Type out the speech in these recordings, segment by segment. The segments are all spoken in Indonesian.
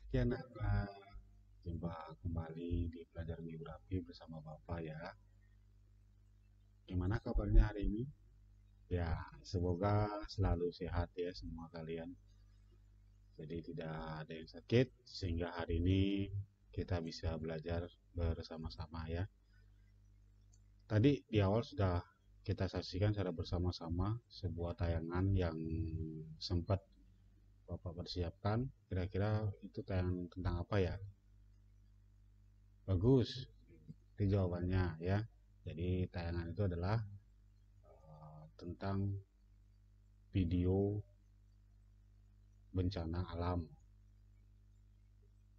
Sekian jumpa kembali di Pelajar Geografi bersama Bapak ya. Gimana kabarnya hari ini? Ya, semoga selalu sehat ya semua kalian. Jadi tidak ada yang sakit sehingga hari ini kita bisa belajar bersama-sama ya. Tadi di awal sudah kita saksikan secara bersama-sama sebuah tayangan yang sempat Bapak persiapkan. Kira-kira itu tayangan tentang apa ya? Bagus, itu jawabannya ya. Jadi tayangan itu adalah tentang video bencana alam.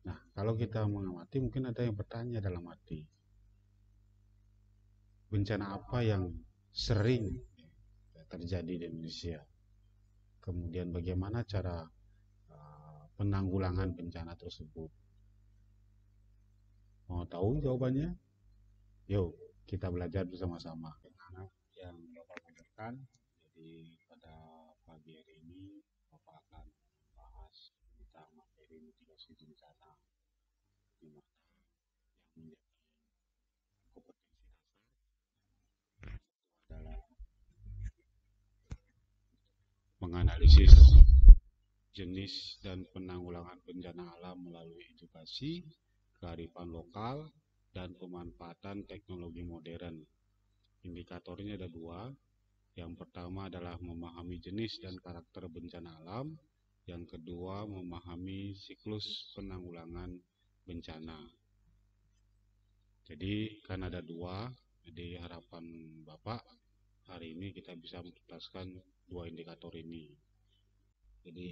Nah, kalau kita mengamati mungkin ada yang bertanya dalam hati, bencana apa yang sering terjadi di Indonesia? Kemudian bagaimana cara penanggulangan bencana tersebut? Mau tahu jawabannya? Yuk, kita belajar bersama-sama. Karena yang Bapak ajarkan, jadi pada pagi hari ini Bapak akan membahas tentang materi mitigasi bencana, di mana yang menjadi kompetensi dasar adalah menganalisis jenis dan penanggulangan bencana alam melalui edukasi, kearifan lokal, dan pemanfaatan teknologi modern. Indikatornya ada dua. Yang pertama adalah memahami jenis dan karakter bencana alam. Yang kedua, memahami siklus penanggulangan bencana. Jadi kan ada dua, jadi harapan Bapak hari ini kita bisa menuntaskan dua indikator ini. Jadi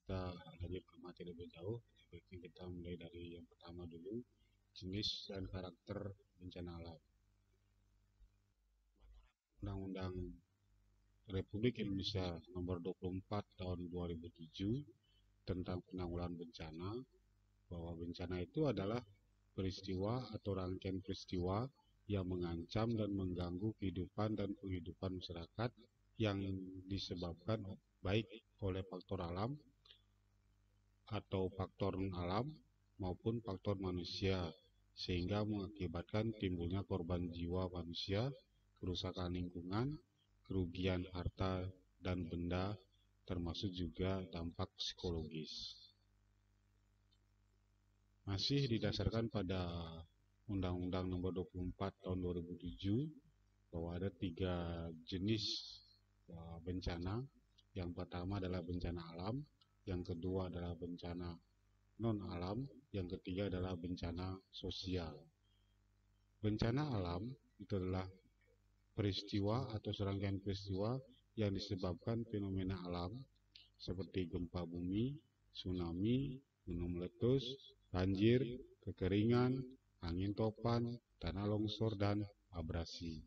kita lanjut ke materi lebih jauh. Kita mulai dari yang pertama dulu, jenis dan karakter bencana alam. Undang-Undang Republik Indonesia Nomor 24 Tahun 2007 tentang penanggulangan bencana, bahwa bencana itu adalah peristiwa atau rangkaian peristiwa yang mengancam dan mengganggu kehidupan dan penghidupan masyarakat yang disebabkan baik oleh faktor alam atau faktor non-alam maupun faktor manusia, sehingga mengakibatkan timbulnya korban jiwa manusia, kerusakan lingkungan, kerugian harta dan benda, termasuk juga dampak psikologis. Masih didasarkan pada Undang-Undang Nomor 24 Tahun 2007 bahwa ada tiga jenis bencana. Yang pertama adalah bencana alam, yang kedua adalah bencana non-alam, yang ketiga adalah bencana sosial. Bencana alam itu adalah peristiwa atau serangkaian peristiwa yang disebabkan fenomena alam seperti gempa bumi, tsunami, gunung meletus, banjir, kekeringan, angin topan, tanah longsor, dan abrasi.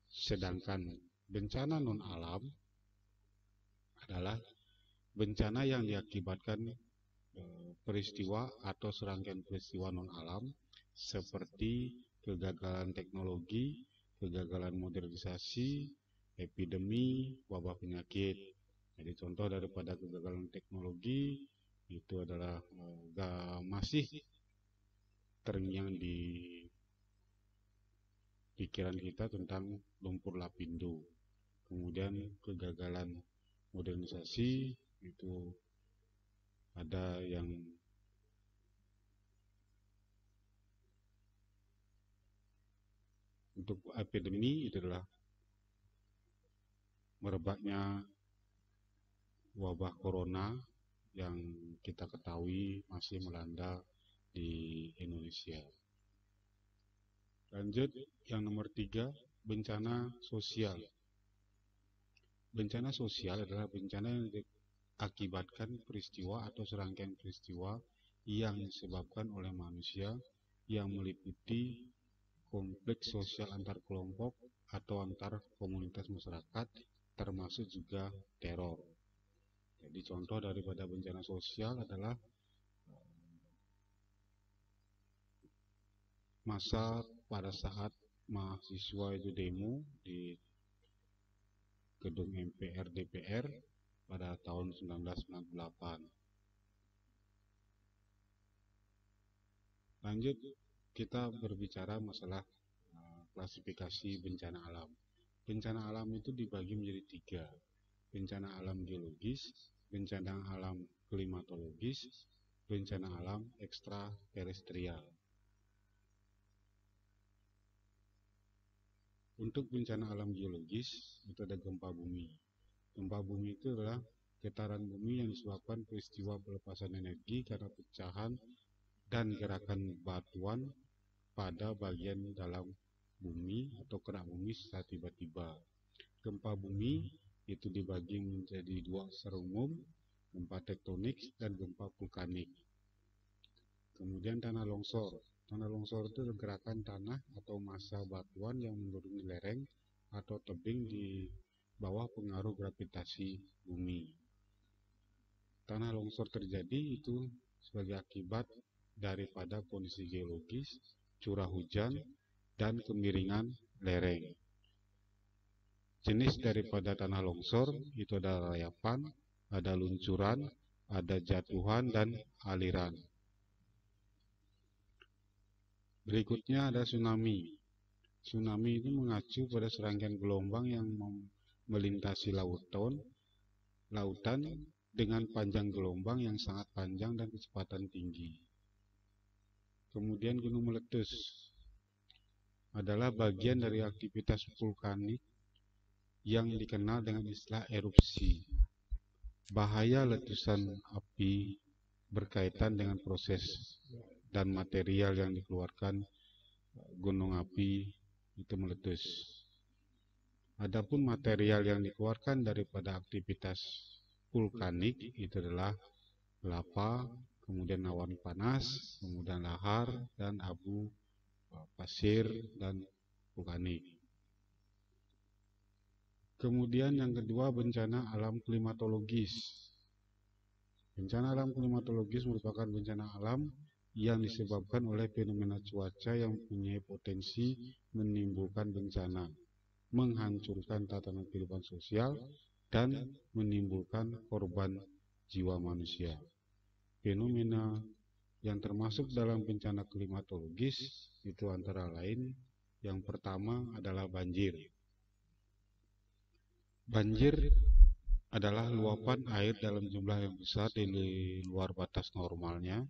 Sedangkan bencana non-alam adalah bencana yang diakibatkan peristiwa atau serangkaian peristiwa non-alam seperti kegagalan teknologi, kegagalan modernisasi, epidemi, wabah penyakit. Jadi contoh daripada kegagalan teknologi itu adalah masih terngiang di pikiran kita tentang lumpur lapindo. Kemudian kegagalan modernisasi itu ada yang untuk epidemi itu adalah merebaknya wabah corona yang kita ketahui masih melanda di Indonesia. Lanjut, yang nomor 3, bencana sosial. Bencana sosial adalah bencana yang diakibatkan peristiwa atau serangkaian peristiwa yang disebabkan oleh manusia yang meliputi konflik sosial antar kelompok atau antar komunitas masyarakat, termasuk juga teror. Jadi contoh daripada bencana sosial adalah masa pada saat mahasiswa itu demo di gedung MPR DPR pada tahun 1998. Lanjut, kita berbicara masalah klasifikasi bencana alam. Bencana alam itu dibagi menjadi 3. Bencana alam geologis, bencana alam klimatologis, bencana alam ekstraterestrial. Untuk bencana alam geologis, itu ada gempa bumi. Gempa bumi itu adalah getaran bumi yang disebabkan peristiwa pelepasan energi karena pecahan dan gerakan batuan pada bagian dalam bumi atau kerak bumi secara tiba-tiba. Gempa bumi itu dibagi menjadi 2 secara umum, gempa tektonik dan gempa vulkanik. Kemudian tanah longsor. Tanah longsor itu gerakan tanah atau massa batuan yang menuruni lereng atau tebing di bawah pengaruh gravitasi bumi. Tanah longsor terjadi itu sebagai akibat daripada kondisi geologis, curah hujan, dan kemiringan lereng. Jenis daripada tanah longsor itu ada rayapan, ada luncuran, ada jatuhan, dan aliran. Berikutnya ada tsunami. Tsunami itu mengacu pada serangkaian gelombang yang melintasi lautan dengan panjang gelombang yang sangat panjang dan kecepatan tinggi. Kemudian gunung meletus adalah bagian dari aktivitas vulkanik yang dikenal dengan istilah erupsi. Bahaya letusan api berkaitan dengan proses dan material yang dikeluarkan gunung api itu meletus. Adapun material yang dikeluarkan daripada aktivitas vulkanik itu adalah lava, kemudian awan panas, kemudian lahar, dan abu, pasir, dan vulkanik. Kemudian yang kedua, bencana alam klimatologis. Bencana alam klimatologis merupakan bencana alam yang disebabkan oleh fenomena cuaca yang mempunyai potensi menimbulkan bencana, menghancurkan tatanan kehidupan sosial, dan menimbulkan korban jiwa manusia. Fenomena yang termasuk dalam bencana klimatologis itu antara lain yang pertama adalah banjir. Banjir adalah luapan air dalam jumlah yang besar di luar batas normalnya,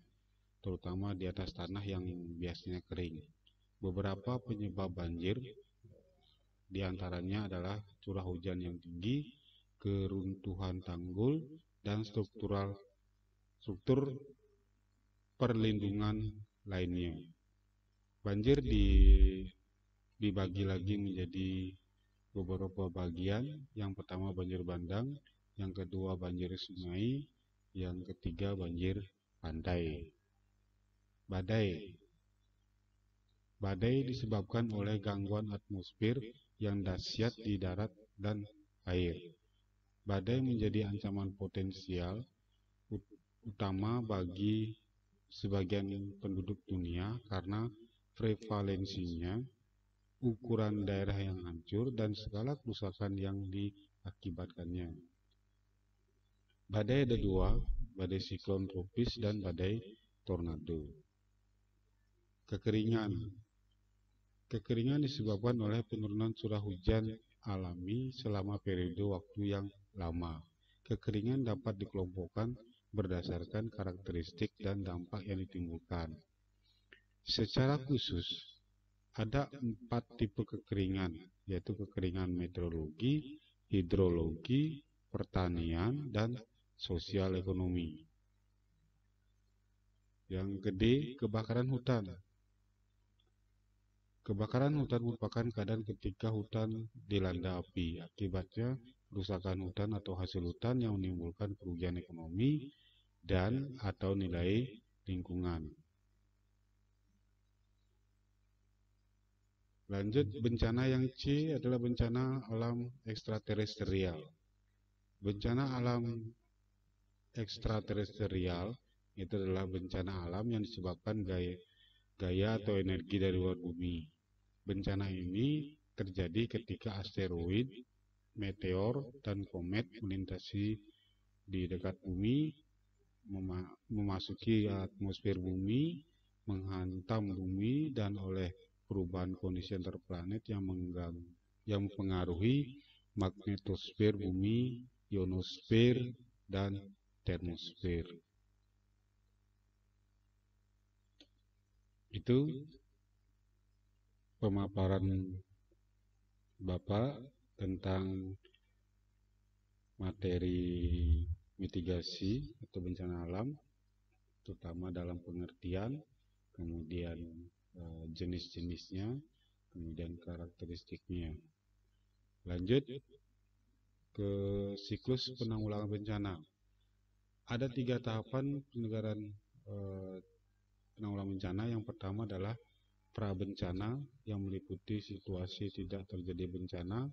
terutama di atas tanah yang biasanya kering. Beberapa penyebab banjir diantaranya adalah curah hujan yang tinggi, keruntuhan tanggul, dan struktur perlindungan lainnya. Banjir dibagi lagi menjadi beberapa bagian. Yang pertama banjir bandang, yang kedua banjir sungai, yang ketiga banjir pantai. Badai. Badai disebabkan oleh gangguan atmosfer yang dahsyat di darat dan air. Badai menjadi ancaman potensial utama bagi sebagian penduduk dunia karena prevalensinya, ukuran daerah yang hancur, dan segala kerusakan yang diakibatkannya. Badai ada 2, badai siklon tropis dan badai tornado. Kekeringan. Kekeringan disebabkan oleh penurunan curah hujan alami selama periode waktu yang lama. Kekeringan dapat dikelompokkan berdasarkan karakteristik dan dampak yang ditimbulkan. Secara khusus, ada 4 tipe kekeringan, yaitu kekeringan meteorologi, hidrologi, pertanian, dan sosial ekonomi. Yang gede, kebakaran hutan. Kebakaran hutan merupakan keadaan ketika hutan dilanda api. Akibatnya, kerusakan hutan atau hasil hutan yang menimbulkan kerugian ekonomi dan atau nilai lingkungan. Lanjut, bencana yang C adalah bencana alam ekstraterestrial. Bencana alam ekstraterestrial itu adalah bencana alam yang disebabkan gaya atau energi dari luar bumi. Bencana ini terjadi ketika asteroid, meteor, dan komet melintasi di dekat bumi, memasuki atmosfer bumi, menghantam bumi, dan oleh perubahan kondisi antar planet yang mempengaruhi magnetosfer bumi, ionosfer, dan termosfer. Itu pemaparan Bapak tentang materi mitigasi atau bencana alam, terutama dalam pengertian, kemudian jenis-jenisnya, kemudian karakteristiknya. Lanjut ke siklus penanggulangan bencana. Ada 3 tahapan penyelenggaraan penanggulangan bencana. Yang pertama adalah prabencana yang meliputi situasi tidak terjadi bencana.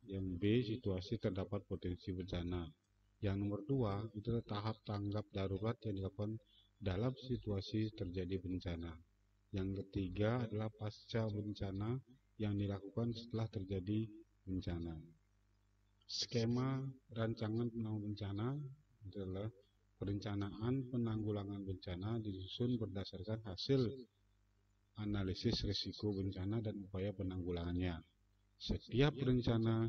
Yang B, situasi terdapat potensi bencana. Yang nomor 2 itu adalah tahap tanggap darurat yang dilakukan dalam situasi terjadi bencana. Yang ketiga adalah pasca bencana yang dilakukan setelah terjadi bencana. Skema rancangan penanggulangan bencana adalah perencanaan penanggulangan bencana disusun berdasarkan hasil analisis risiko bencana dan upaya penanggulangannya. Setiap rencana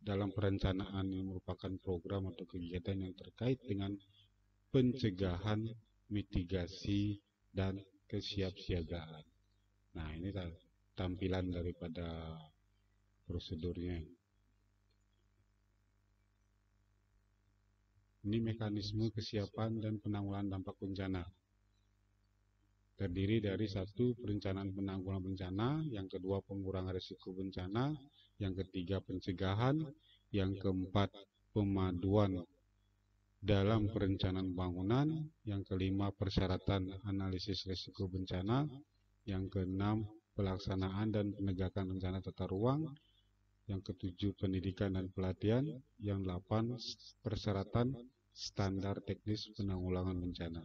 dalam perencanaan yang merupakan program atau kegiatan yang terkait dengan pencegahan, mitigasi, dan kesiapsiagaan. Nah, ini tampilan daripada prosedurnya. Ini mekanisme kesiapan dan penanggulangan dampak bencana. Terdiri dari 1, perencanaan penanggulangan bencana, yang kedua pengurangan risiko bencana, yang ketiga pencegahan, yang keempat pemaduan dalam perencanaan bangunan, yang kelima persyaratan analisis risiko bencana, yang keenam pelaksanaan dan penegakan rencana tata ruang, yang ketujuh pendidikan dan pelatihan, yang 8 persyaratan standar teknis penanggulangan bencana.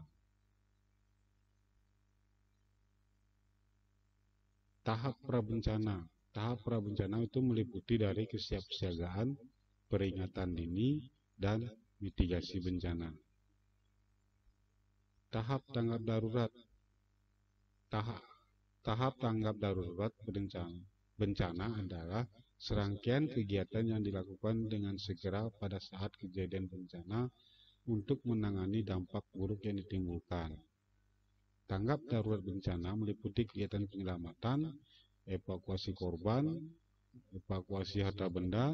Tahap prabencana. Tahap prabencana itu meliputi dari kesiapsiagaan, peringatan dini, dan mitigasi bencana. Tahap tanggap darurat. Tahap tanggap darurat bencana adalah serangkaian kegiatan yang dilakukan dengan segera pada saat kejadian bencana untuk menangani dampak buruk yang ditimbulkan. Tanggap darurat bencana meliputi kegiatan penyelamatan, evakuasi korban, evakuasi harta benda,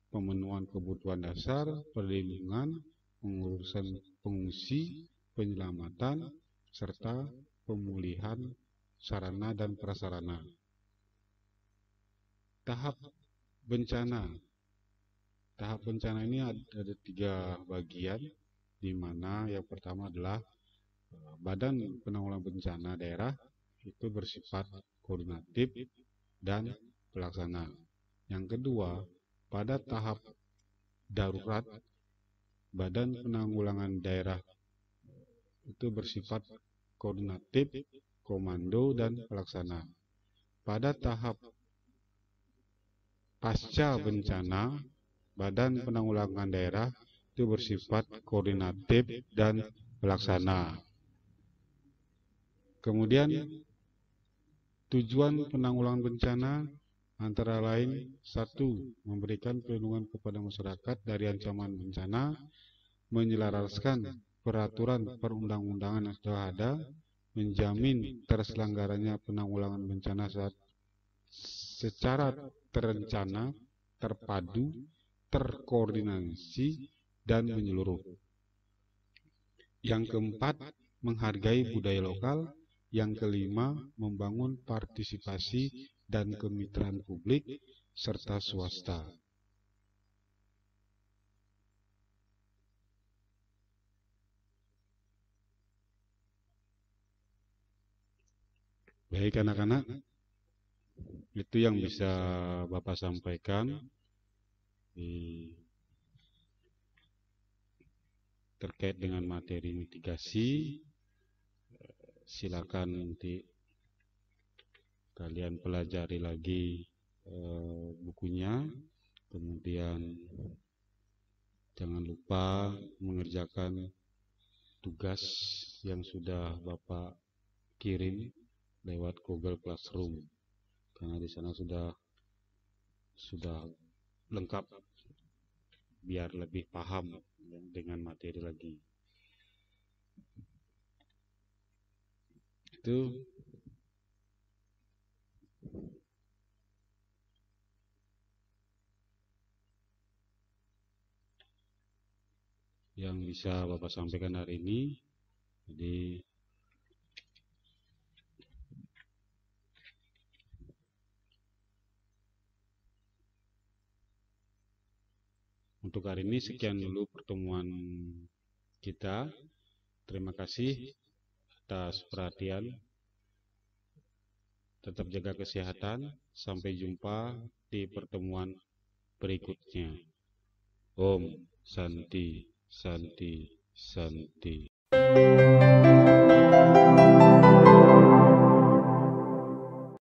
pemenuhan kebutuhan dasar, perlindungan, pengurusan pengungsi, penyelamatan, serta pemulihan sarana dan prasarana. Tahap bencana. Tahap bencana ini ada 3 bagian, di mana yang pertama adalah Badan Penanggulangan Bencana Daerah itu bersifat koordinatif dan pelaksana. Yang kedua, pada tahap darurat, Badan Penanggulangan Daerah itu bersifat koordinatif, komando, dan pelaksana. Pada tahap pasca bencana, Badan Penanggulangan Daerah itu bersifat koordinatif dan pelaksana. Kemudian tujuan penanggulangan bencana antara lain: satu, memberikan perlindungan kepada masyarakat dari ancaman bencana, menyelaraskan peraturan perundang-undangan yang sudah ada, menjamin terselenggaranya penanggulangan bencana secara terencana, terpadu, terkoordinasi, dan menyeluruh. Yang keempat, menghargai budaya lokal. Yang kelima, membangun partisipasi dan kemitraan publik serta swasta. Baik anak-anak, itu yang bisa Bapak sampaikan terkait dengan materi mitigasi. Silakan nanti kalian pelajari lagi bukunya. Kemudian jangan lupa mengerjakan tugas yang sudah Bapak kirim lewat Google Classroom, karena di sana sudah lengkap, biar lebih paham dengan materi lagi. Itu yang bisa Bapak sampaikan hari ini. Jadi untuk hari ini sekian dulu pertemuan kita. Terima kasih atas perhatian. Tetap jaga kesehatan. Sampai jumpa di pertemuan berikutnya. Om Santi, Santi, Santi.